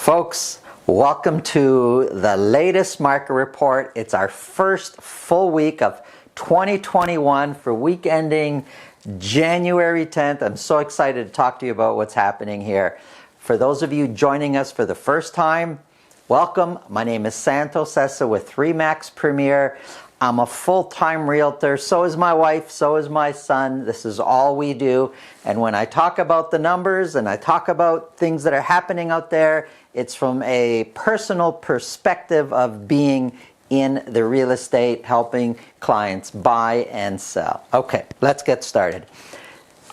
Folks, welcome to the latest market report. It's our first full week of 2021 for week ending January 10th. I'm so excited to talk to you about what's happening here. For those of you joining us for the first time, welcome. My name is Santo Sessa with RE/MAX Premier. I'm a full-time realtor. So is my wife, so is my son. This is all we do. And when I talk about the numbers and I talk about things that are happening out there, it's from a personal perspective of being in the real estate, helping clients buy and sell. Okay, let's get started.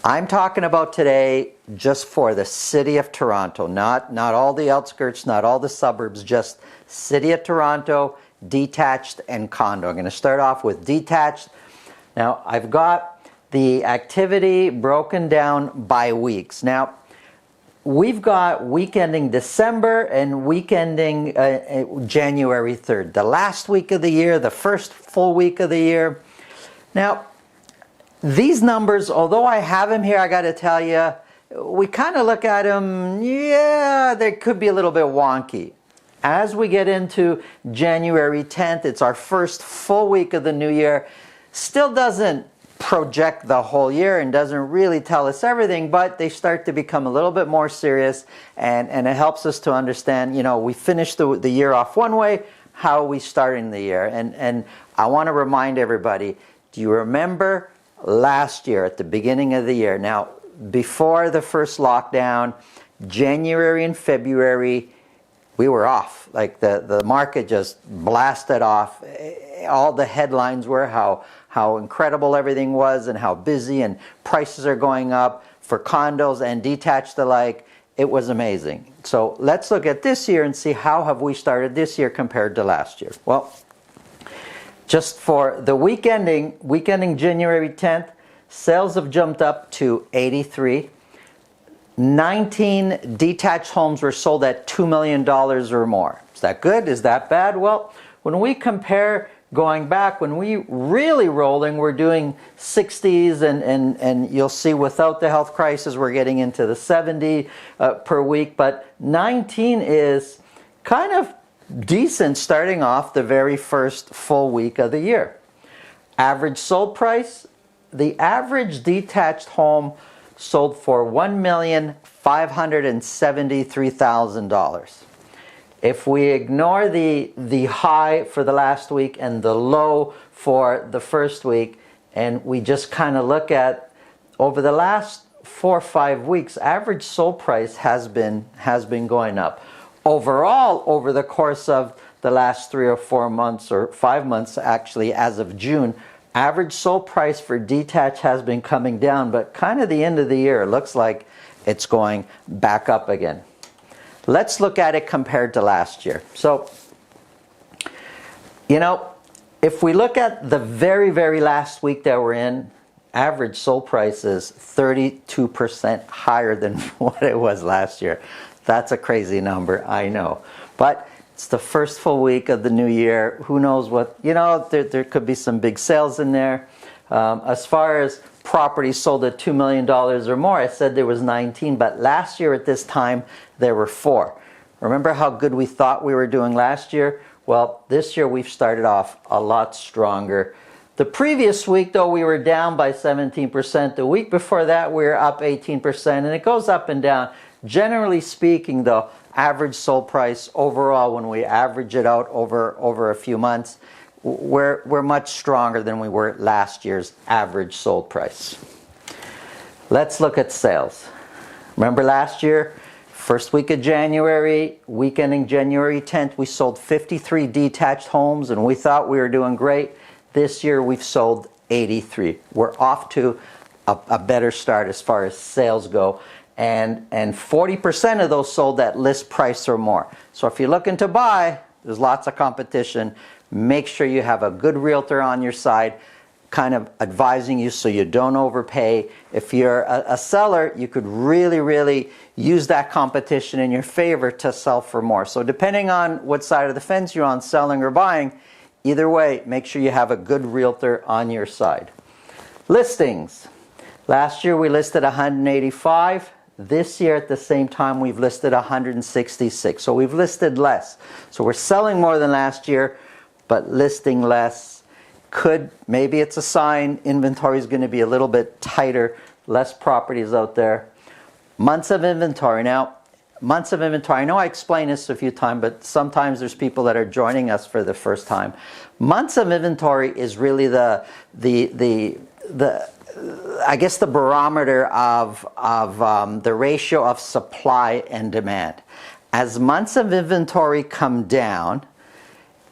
I'm talking about today just for the city of Toronto, not all the outskirts, not all the suburbs, just city of Toronto, detached and condo. I'm going to start off with detached. Now, I've got the activity broken down by weeks. Now, we've got week ending December and week ending January 3rd. The last week of the year, the first full week of the year. Now, these numbers, although I have them here, I got to tell you, we kind of look at them, yeah, they could be a little bit wonky. As we get into January 10th, it's our first full week of the new year. Still doesn't project the whole year and doesn't really tell us everything, but they start to become a little bit more serious, and it helps us to understand, you know, we finished the year off one way, how are we starting the year? And I want to remind everybody, do you remember last year at the beginning of the year? Now, before the first lockdown, January and February, we were off. Like the market just blasted off. All the headlines were how incredible everything was and how busy, and prices are going up for condos and detached alike. It was amazing. So let's look at this year and see how have we started this year compared to last year. Well, just for the week ending January 10th, sales have jumped up to 83. 19 detached homes were sold at $2 million or more. Is that good? Is that bad? Well, when we compare going back, when we really rolling, we're doing 60s, and you'll see without the health crisis, we're getting into the 70 per week. But 19 is kind of decent starting off the very first full week of the year. Average sold price, the average detached home sold for $1,573,000. If we ignore the high for the last week and the low for the first week, and we just kind of look at over the last 4 or 5 weeks, average sold price has been going up. Overall, over the course of the last 3 or 4 months, or 5 months actually, as of June, average sold price for detached has been coming down, but kind of the end of the year, it looks like it's going back up again. Let's look at it compared to last year. So, you know, if we look at the very, very last week that we're in, average sold price is 32% higher than what it was last year. That's a crazy number, I know. But it's the first full week of the new year. Who knows what, you know, there could be some big sales in there. As far as properties sold at $2 million or more, I said there was 19, but last year at this time, there were 4. Remember how good we thought we were doing last year? Well, this year we've started off a lot stronger. The previous week, though, we were down by 17%. The week before that, we were up 18%, and it goes up and down. Generally speaking, though, average sold price overall, when we average it out over a few months, we're much stronger than we were last year's average sold price. Let's look at sales. Remember last year, first week of January, week ending January 10th, we sold 53 detached homes, and we thought we were doing great. This year we've sold 83. We're off to a better start as far as sales go. And 40% of those sold at list price or more. So if you're looking to buy, there's lots of competition. Make sure you have a good realtor on your side, kind of advising you so you don't overpay. If you're a seller, you could really, really use that competition in your favor to sell for more. So depending on what side of the fence you're on, selling or buying, either way, make sure you have a good realtor on your side. Listings. Last year we listed 185. This year at the same time we've listed 166. So we've listed less. So we're selling more than last year, but listing less. Maybe it's a sign inventory is going to be a little bit tighter, less properties out there. Months of inventory. Now, months of inventory. I know I explained this a few times, but sometimes there's people that are joining us for the first time. Months of inventory is really I guess the barometer of the ratio of supply and demand. As months of inventory come down,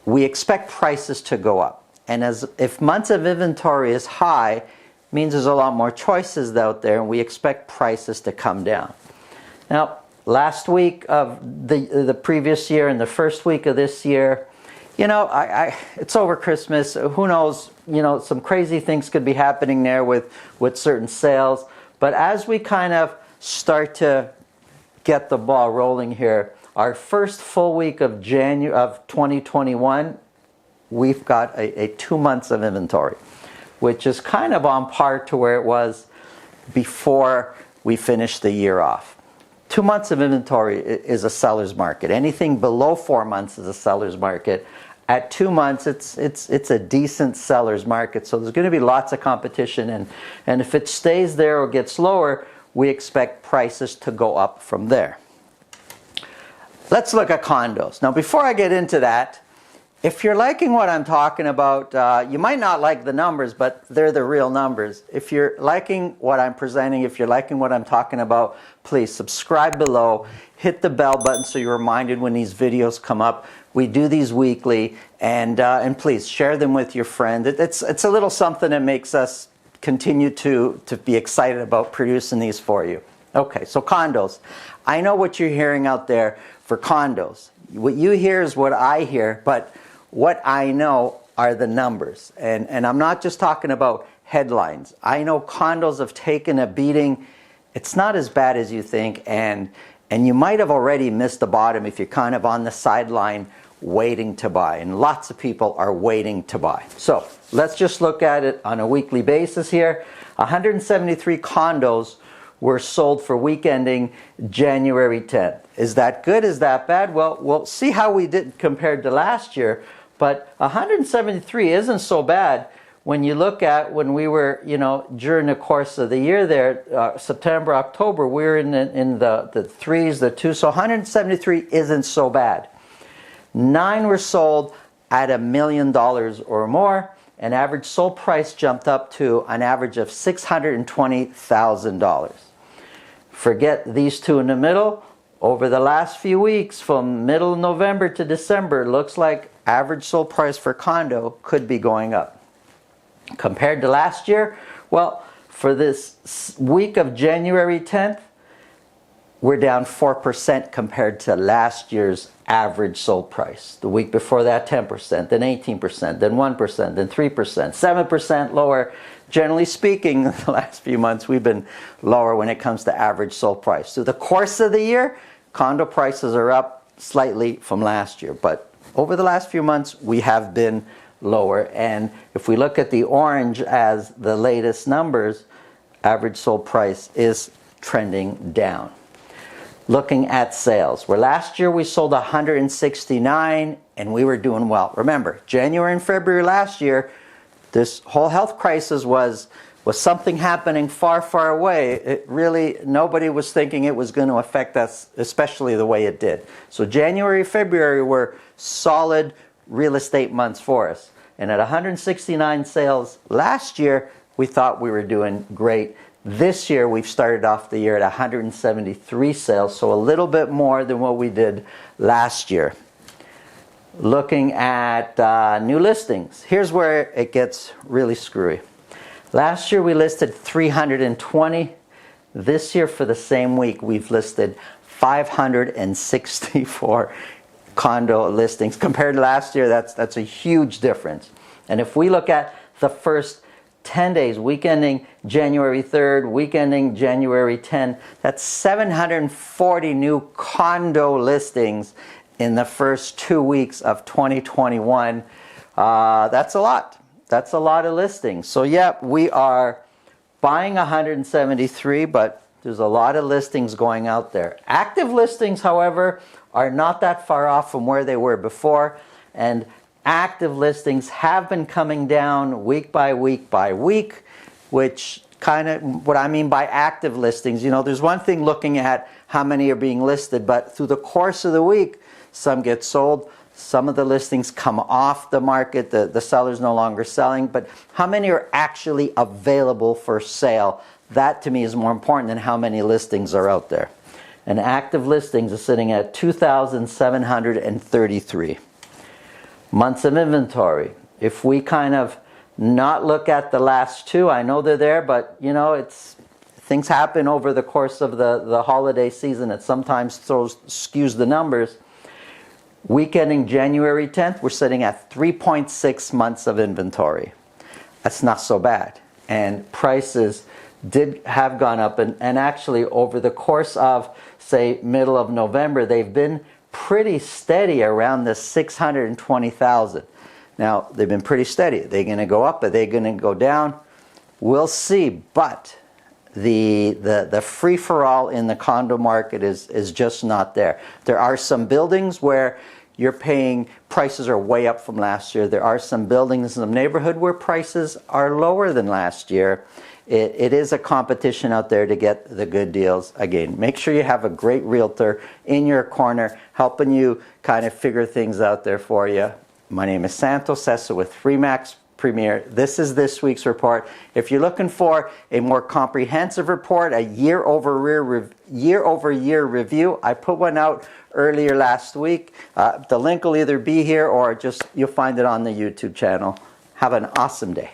we expect prices to go up. And if months of inventory is high, it means there's a lot more choices out there, and we expect prices to come down. Now, last week of the previous year and the first week of this year, you know, it's over Christmas. Who knows? You know, some crazy things could be happening there with certain sales. But as we kind of start to get the ball rolling here, our first full week of January of 2021, we've got a 2 months of inventory, which is kind of on par to where it was before we finished the year off. 2 months of inventory is a seller's market. Anything below 4 months is a seller's market. At 2 months, it's a decent seller's market. So there's going to be lots of competition, and if it stays there or gets lower, we expect prices to go up from there. Let's look at condos. Now, before I get into that, if you're liking what I'm talking about, you might not like the numbers, but they're the real numbers. If you're liking what I'm presenting, if you're liking what I'm talking about, please subscribe below, hit the bell button so you're reminded when these videos come up. We do these weekly, and please share them with your friend. It's a little something that makes us continue to be excited about producing these for you. Okay, so condos. I know what you're hearing out there for condos. What you hear is what I hear, but what I know are the numbers. And I'm not just talking about headlines. I know condos have taken a beating. It's not as bad as you think, and you might have already missed the bottom if you're kind of on the sideline waiting to buy. And lots of people are waiting to buy. So let's just look at it on a weekly basis here. 173 condos were sold for week ending January 10th. Is that good? Is that bad? Well, we'll see how we did compared to last year. But 173 isn't so bad when you look at when we were, you know, during the course of the year there, September, October, we were in the threes, the twos. So 173 isn't so bad. 9 were sold at $1 million or more. And average sold price jumped up to an average of $620,000. Forget these two in the middle. Over the last few weeks, from middle of November to December, looks like average sold price for condo could be going up. Compared to last year, well, for this week of January 10th, we're down 4% compared to last year's average sold price. The week before that, 10%, then 18%, then 1%, then 3%, 7% lower. Generally speaking, the last few months we've been lower when it comes to average sold price. Through the course of the year, condo prices are up slightly from last year, but over the last few months we have been lower. And if we look at the orange as the latest numbers, average sold price is trending down. Looking at sales, where last year we sold 169 and we were doing well. Remember, January and February last year, this whole health crisis was something happening far, far away. It really, nobody was thinking it was going to affect us, especially the way it did. So January, February were solid real estate months for us. And at 169 sales last year, we thought we were doing great. This year, we've started off the year at 173 sales, so a little bit more than what we did last year. Looking at new listings, here's where it gets really screwy. Last year, we listed 320. This year, for the same week, we've listed 564 condo listings. Compared to last year, that's a huge difference. And if we look at the first 10 days, week ending January 3rd, week ending January 10th, that's 740 new condo listings in the first 2 weeks of 2021. That's a lot. That's a lot of listings. So yeah, we are buying 173, but There's a lot of listings going out there. Active listings, however, are not that far off from where they were before, and active listings have been coming down week by week by week, which kind of what I mean by active listings. You know, there's one thing looking at how many are being listed, but through the course of the week, some get sold, some of the listings come off the market, the seller's no longer selling, but how many are actually available for sale? That to me is more important than how many listings are out there. And active listings are sitting at 2,733. Months of inventory. If we kind of not look at the last two, I know they're there, but you know, things happen over the course of the holiday season. It sometimes skews the numbers. Week ending January 10th, we're sitting at 3.6 months of inventory. That's not so bad. And prices have gone up, and actually over the course of, say, middle of November, they've been pretty steady around the 620,000. Now, they've been pretty steady. Are they going to go up? Are they going to go down? We'll see. But the free-for-all in the condo market is just not there. There are some buildings where you're paying, prices are way up from last year. There are some buildings in the neighborhood where prices are lower than last year. It is a competition out there to get the good deals. Again, make sure you have a great realtor in your corner helping you kind of figure things out there for you. My name is Santo Sessa with Remax Premier. This is this week's report. If you're looking for a more comprehensive report, a year-over-year review, I put one out earlier last week. The link will either be here or just you'll find it on the YouTube channel. Have an awesome day.